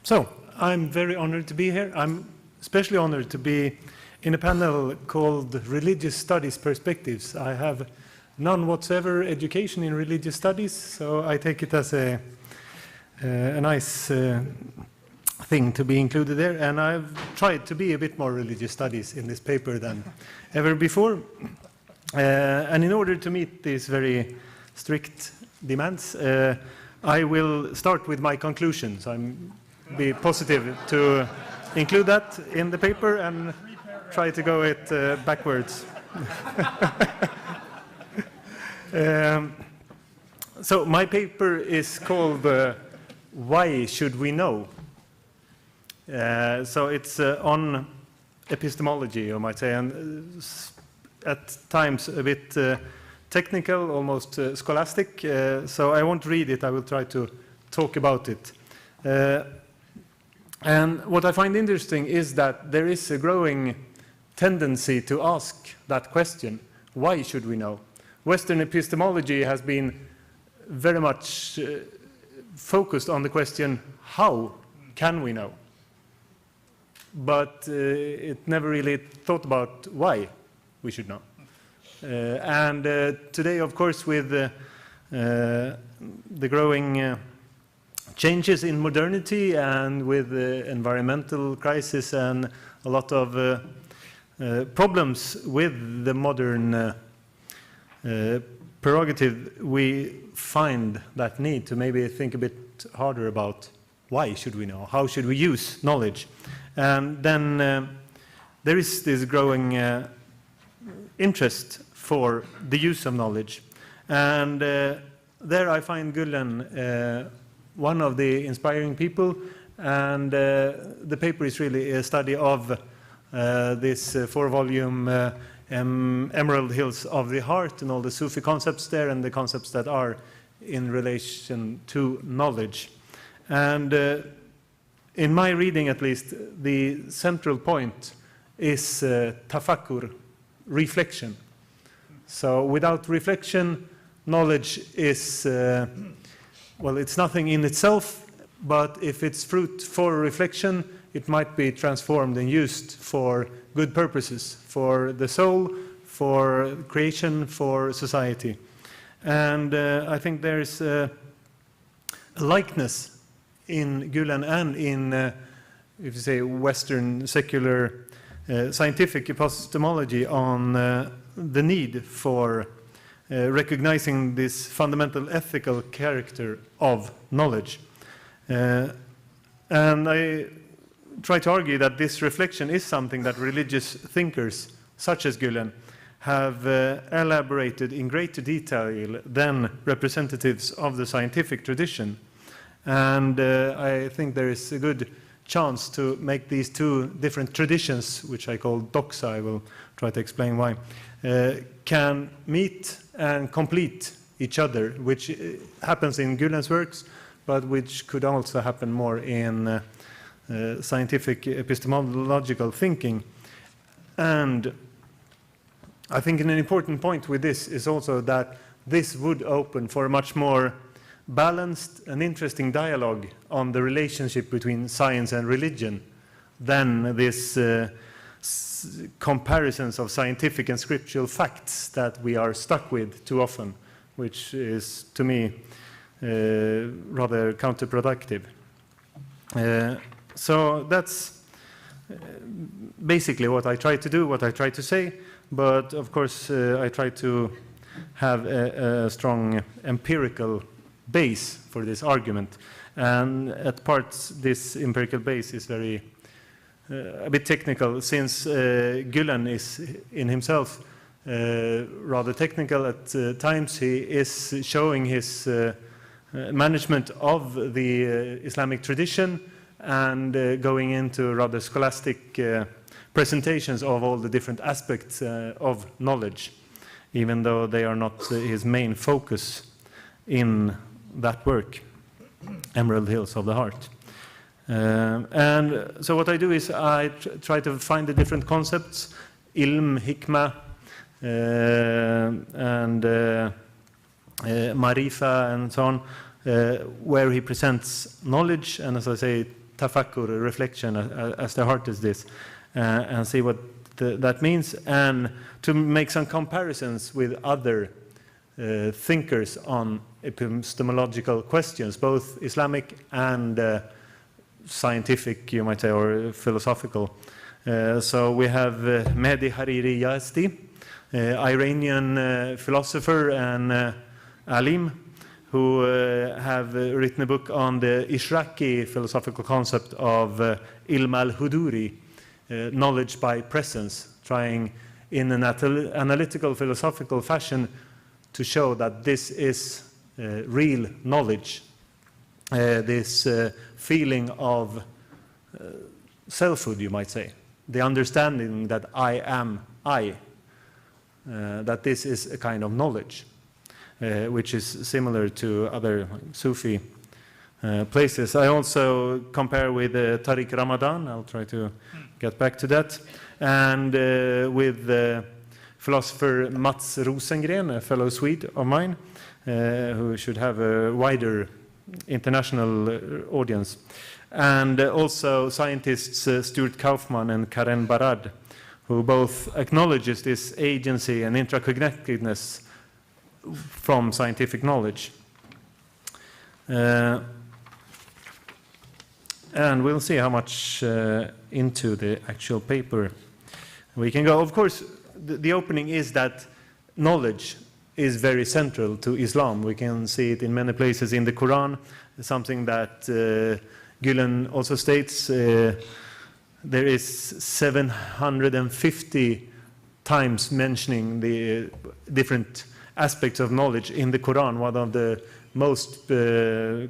So, I'm very honored to be here. I'm especially honored to be in a panel called Religious Studies Perspectives. I have none whatsoever education in religious studies, so I take it as a nice thing to be included there. And I've tried to be a bit more religious studies in this paper than ever before. And in order to meet these very strict demands, I will start with my conclusions. I'm be positive to include that in the paper and try to go it backwards. So my paper is called Why Should We Know? So it's on epistemology, you might say, and at times a bit technical, almost scholastic. So I won't read it, I will try to talk about it. And what I find interesting is that there is a growing tendency to ask that question, why should we know? Western epistemology has been very much focused on the question, how can we know? But it never really thought about why we should know. And today, of course, with the growing changes in modernity and with the environmental crisis and a lot of problems with the modern prerogative, we find that need to maybe think a bit harder about why should we know, how should we use knowledge. And then there is this growing interest for the use of knowledge. And there I find Gülen one of the inspiring people, and the paper is really a study of this 4-volume Emerald Hills of the Heart and all the Sufi concepts there and the concepts that are in relation to knowledge. And in my reading at least, the central point is tafakkur, reflection. So without reflection, knowledge is well, it's nothing in itself, but if it's fruit for reflection, it might be transformed and used for good purposes, for the soul, for creation, for society. And I think there's a likeness in Gülen and in, if you say, Western secular scientific epistemology on the need for recognizing this fundamental ethical character of knowledge. And I try to argue that this reflection is something that religious thinkers, such as Gülen, have elaborated in greater detail than representatives of the scientific tradition. And I think there is a good chance to make these two different traditions, which I call Doxa, I will try to explain why, can meet and complete each other, which happens in Gülen's works, but which could also happen more in scientific epistemological thinking. And I think an important point with this is also that this would open for a much more balanced and interesting dialogue on the relationship between science and religion than this comparisons of scientific and scriptural facts that we are stuck with too often, which is, to me, rather counterproductive. So that's basically what I try to do, what I try to say, but of course I try to have a strong empirical base for this argument. And at parts, this empirical base is very a bit technical, since Gülen is in himself rather technical at times. He is showing his management of the Islamic tradition and going into rather scholastic presentations of all the different aspects of knowledge, even though they are not his main focus in that work, Emerald Hills of the Heart. And so what I do is I try to find the different concepts, ilm, hikmah, and marifa, and so on, where he presents knowledge, and as I say, tafakkur, reflection, as the heart is this, and see what that means, and to make some comparisons with other thinkers on epistemological questions, both Islamic and scientific, you might say, or philosophical. So we have Mehdi Hariri Yazdi, Iranian philosopher and alim, who have written a book on the Ishraqi philosophical concept of ilm al-huduri, knowledge by presence, trying in an analytical philosophical fashion to show that this is real knowledge, this feeling of selfhood, you might say, the understanding that I am I, that this is a kind of knowledge, which is similar to other Sufi places. I also compare with Tariq Ramadan, I'll try to get back to that, and with philosopher Mats Rosengarten, a fellow Swede of mine, who should have a wider international audience, and also scientists Stuart Kaufman and Karen Barad, who both acknowledges this agency and intraconnectedness from scientific knowledge. And we'll see how much into the actual paper we can go. Of course, the opening is that knowledge is very central to Islam. We can see it in many places in the Quran, something that Gülen also states. There is 750 times mentioning the different aspects of knowledge in the Quran, one of the most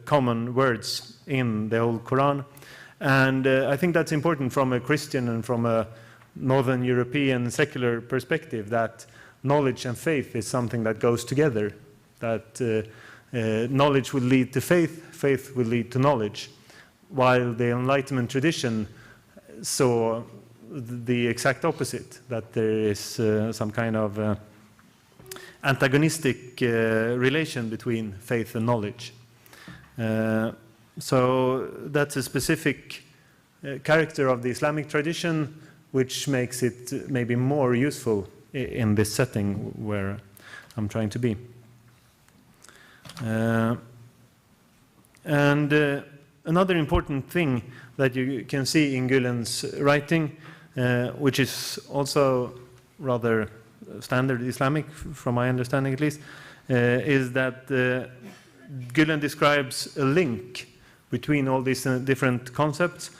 common words in the whole Quran. And I think that's important from a Christian and from a Northern European secular perspective, that knowledge and faith is something that goes together, that knowledge will lead to faith, faith will lead to knowledge, while the Enlightenment tradition saw the exact opposite, that there is some kind of antagonistic relation between faith and knowledge. So that's a specific character of the Islamic tradition, which makes it maybe more useful in this setting where I'm trying to be. And another important thing that you can see in Gülen's writing, which is also rather standard Islamic, from my understanding at least, is that Gülen describes a link between all these different concepts,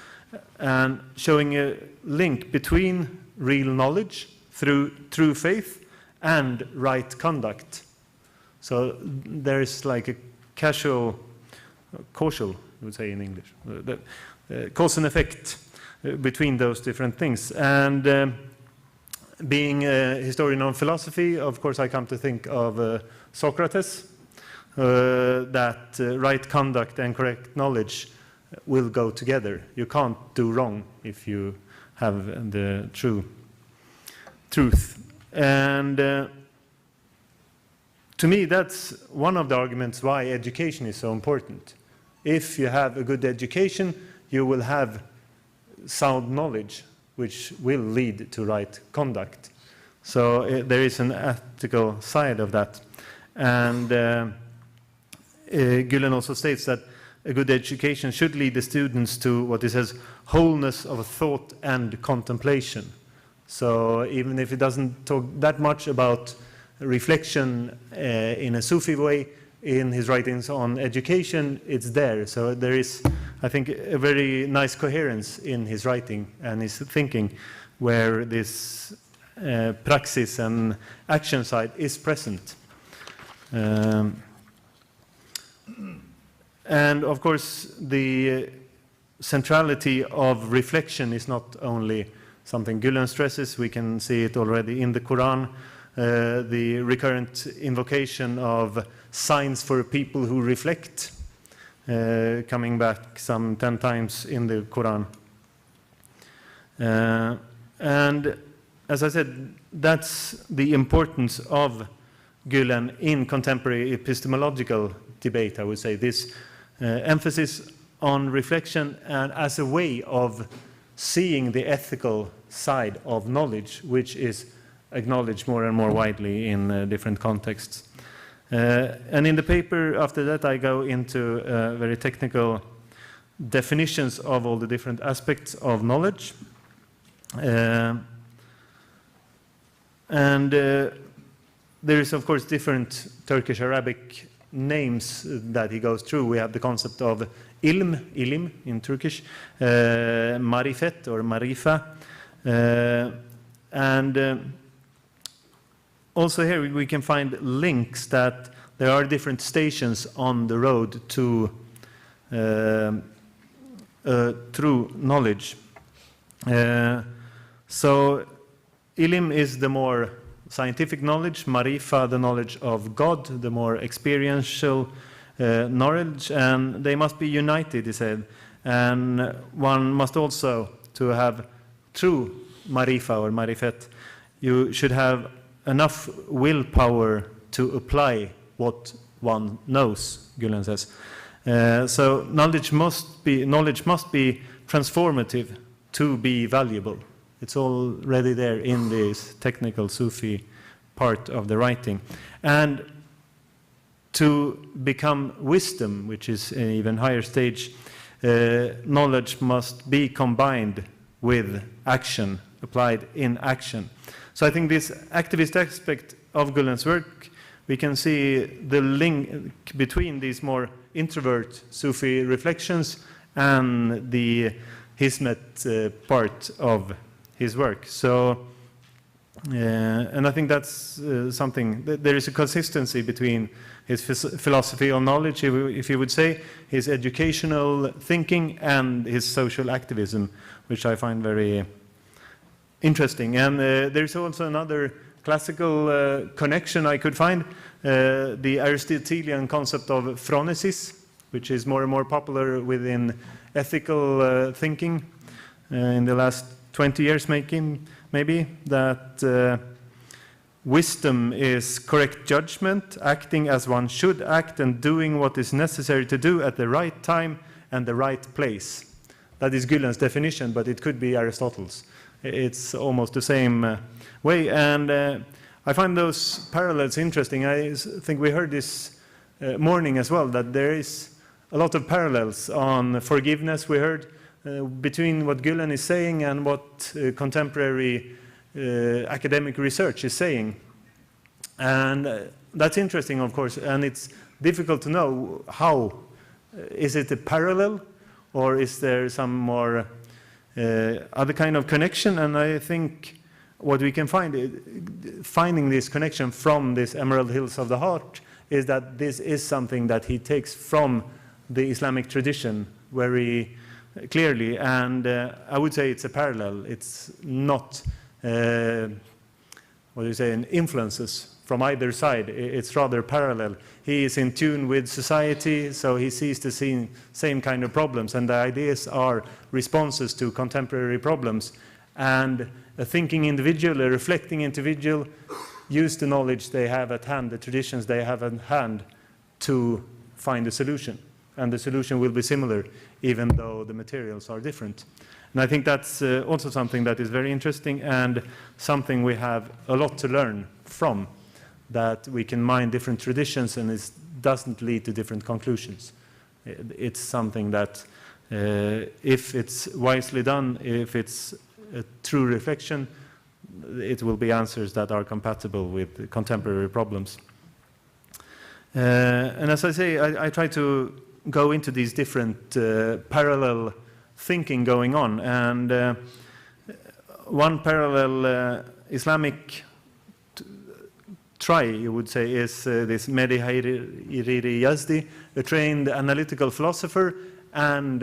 and showing a link between real knowledge through true faith and right conduct. So there is like a causal, you would say in English, cause and effect between those different things. And being a historian of philosophy, of course, I come to think of Socrates, that right conduct and correct knowledge will go together. You can't do wrong if you have the true truth. And to me, that's one of the arguments why education is so important. If you have a good education, you will have sound knowledge, which will lead to right conduct. So there is an ethical side of that. And Gülen also states that a good education should lead the students to what he says, wholeness of thought and contemplation. So even if it doesn't talk that much about reflection in a Sufi way, in his writings on education, it's there. So there is, I think, a very nice coherence in his writing and his thinking, where this praxis and action side is present. And of course, the centrality of reflection is not only something Gülen stresses. We can see it already in the Quran, the recurrent invocation of signs for people who reflect, coming back some 10 times in the Quran. And as I said, that's the importance of Gülen in contemporary epistemological debate, I would say. This emphasis on reflection and as a way of seeing the ethical side of knowledge, which is acknowledged more and more widely in different contexts. And in the paper after that I go into very technical definitions of all the different aspects of knowledge. There is of course different Turkish Arabic names that he goes through. We have the concept of ilim in Turkish, marifet or marifa, and also here we can find links that there are different stations on the road to true knowledge. So ilim is the more scientific knowledge, marifa the knowledge of God, the more experiential knowledge, and they must be united, he said. And one must also, to have true marifa or marifet, you should have enough willpower to apply what one knows, Gülen says. So knowledge must be transformative to be valuable. It's already there in this technical Sufi part of the writing. And to become wisdom, which is an even higher stage, knowledge must be combined with action, applied in action. So I think this activist aspect of Gülen's work, we can see the link between these more introvert Sufi reflections and the HIZMET part of his work. So, and I think that's something, there is a consistency between his philosophy of knowledge, if you would say, his educational thinking and his social activism, which I find very interesting. And there's also another classical connection I could find, the Aristotelian concept of phronesis, which is more and more popular within ethical thinking in the last 20 years maybe, that wisdom is correct judgment, acting as one should act and doing what is necessary to do at the right time and the right place. That is Gülen's definition, but it could be Aristotle's. It's almost the same way, and I find those parallels interesting. I think we heard this morning as well, that there is a lot of parallels on forgiveness. We heard between what Gülen is saying and what contemporary academic research is saying. And that's interesting, of course, and it's difficult to know how. Is it a parallel, or is there some more other kind of connection? And I think what we can find, finding this connection from this Emerald Hills of the Heart, is that this is something that he takes from the Islamic tradition very clearly, and I would say it's a parallel. It's not, what do you say, an influences from either side. It's rather parallel. He is in tune with society, so he sees the same kind of problems, and the ideas are responses to contemporary problems. And a thinking individual, a reflecting individual, use the knowledge they have at hand, the traditions they have at hand, to find a solution. And the solution will be similar, even though the materials are different. And I think that's also something that is very interesting, and something we have a lot to learn from, that we can mine different traditions and it doesn't lead to different conclusions. It's something that, if it's wisely done, if it's a true reflection, it will be answers that are compatible with contemporary problems. And as I say, I try to go into these different parallel thinking going on, and one parallel Islamic try, you would say, is this Mehdi Hariri Yazdi, a trained analytical philosopher and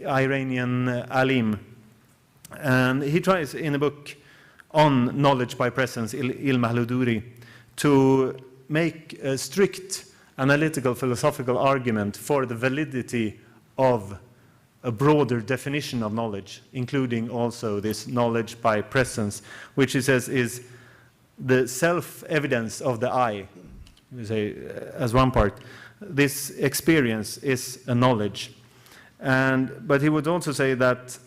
Iranian alim. And he tries in a book on knowledge by presence, Ilm al-Huduri, to make a strict analytical philosophical argument for the validity of a broader definition of knowledge, including also this knowledge by presence, which he says is the self-evidence of the I, we say, as one part. this experience is a knowledge. But he would also say that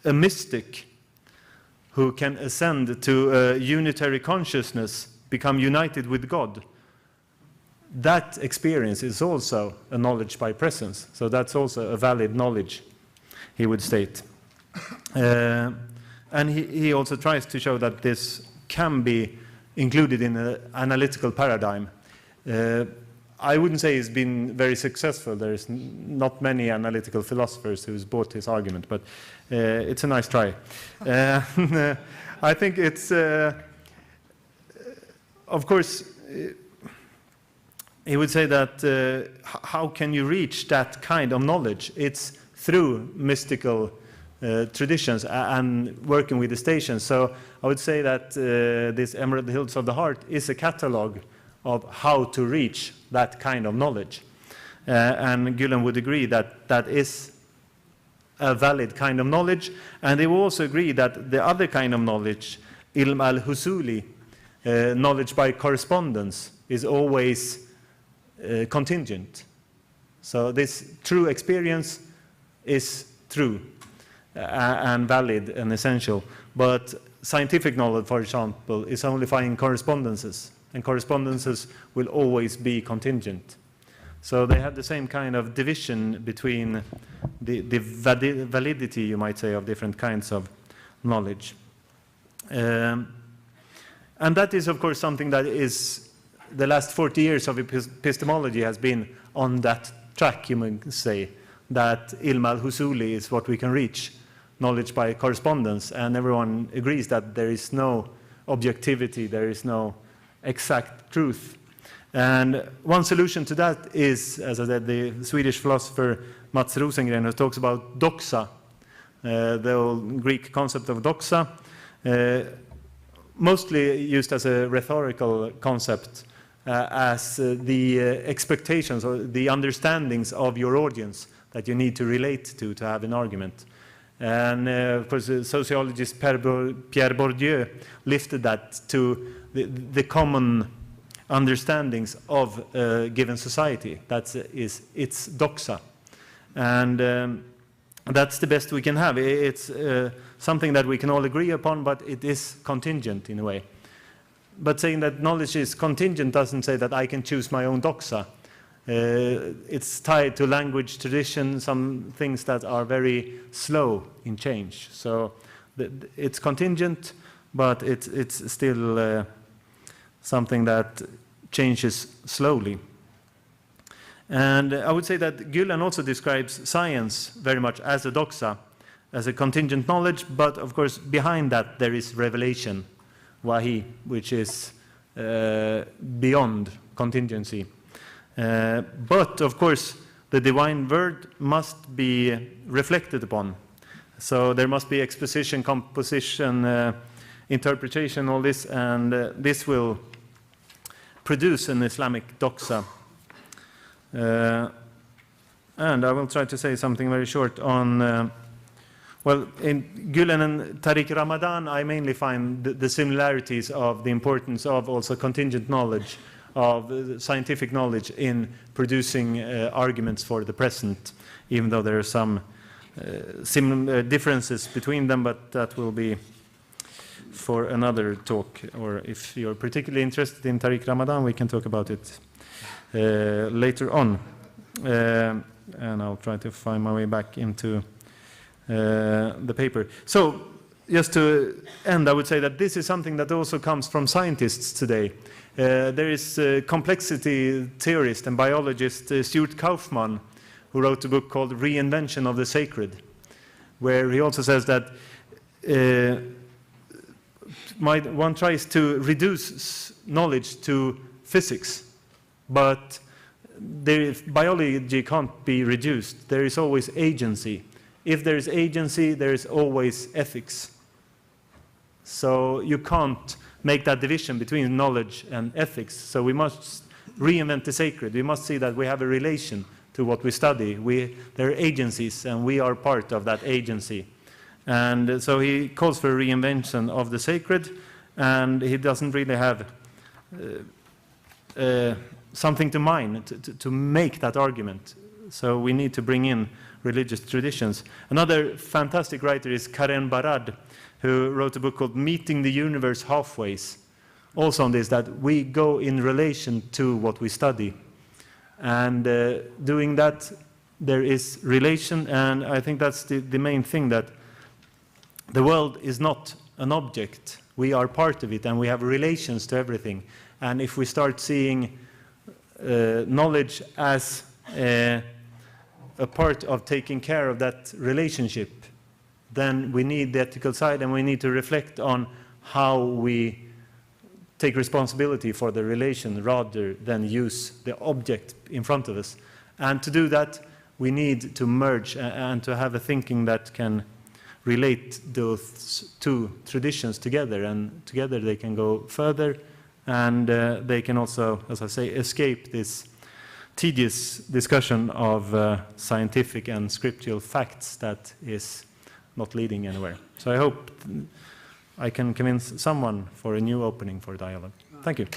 a mystic who can ascend to a unitary consciousness, become united with God, that experience is also a knowledge by presence. So that's also a valid knowledge, he would state. And he also tries to show that this can be included in an analytical paradigm. I wouldn't say he's been very successful. There's not many analytical philosophers who's bought his argument, but it's a nice try. I think it's, of course, he would say that how can you reach that kind of knowledge? It's through mystical traditions and working with the stations. So I would say that this Emerald Hills of the Heart is a catalog of how to reach that kind of knowledge. And Gülen would agree that that is a valid kind of knowledge. And they will also agree that the other kind of knowledge, ilm al-husuli, knowledge by correspondence, is always contingent. So this true experience is true and valid and essential. But scientific knowledge, for example, is only finding correspondences. And correspondences will always be contingent. So they have the same kind of division between the validity, you might say, of different kinds of knowledge. And that is, of course, something that is the last 40 years of epistemology has been on that track, you might say, that ilm al-husuli is what we can reach, knowledge by correspondence, and everyone agrees that there is no objectivity, there is no exact truth. And one solution to that is, as I said, the Swedish philosopher Mats Rosengarten, who talks about Doxa, the old Greek concept of Doxa, mostly used as a rhetorical concept, as the expectations or the understandings of your audience that you need to relate to have an argument. And of course, the sociologist Pierre Bourdieu lifted that to the common understandings of a given society. That's it's Doxa. And that's the best we can have. It's something that we can all agree upon, but it is contingent in a way. But saying that knowledge is contingent doesn't say that I can choose my own Doxa. It's tied to language, tradition, some things that are very slow in change. So it's contingent, but it's still something that changes slowly. And I would say that Gülen also describes science very much as a Doxa, as a contingent knowledge, but of course behind that there is revelation, wahi, which is beyond contingency. But of course the divine word must be reflected upon. So there must be exposition, composition, interpretation, all this, and this will produce an Islamic Doxa. And I will try to say something very short on, well, in Gülen and Tariq Ramadan, I mainly find the similarities of the importance of also contingent knowledge, of scientific knowledge in producing arguments for the present, even though there are some similar differences between them, but that will be for another talk. Or if you're particularly interested in Tariq Ramadan, we can talk about it later on. And I'll try to find my way back into the paper. So just to end, I would say that this is something that also comes from scientists today. There is a complexity theorist and biologist Stuart Kaufman, who wrote a book called Reinvention of the Sacred, where he also says that one tries to reduce knowledge to physics, but biology can't be reduced. There is always agency. If there is agency, there is always ethics. So you can't make that division between knowledge and ethics. So we must reinvent the sacred. We must see that we have a relation to what we study. There are agencies, and we are part of that agency. And so he calls for a reinvention of the sacred, and he doesn't really have something to mine to make that argument. So we need to bring in religious traditions. Another fantastic writer is Karen Barad, who wrote a book called Meeting the Universe Halfways, also on this, that we go in relation to what we study. And doing that, there is relation, and I think that's the main thing, that the world is not an object. We are part of it, and we have relations to everything. And if we start seeing knowledge as a part of taking care of that relationship, then we need the ethical side, and we need to reflect on how we take responsibility for the relation rather than use the object in front of us. And to do that, we need to merge and to have a thinking that can relate those two traditions together, and together they can go further, and they can also, as I say, escape this tedious discussion of scientific and scriptural facts that is not leading anywhere. So I hope I can convince someone for a new opening for dialogue. Thank you.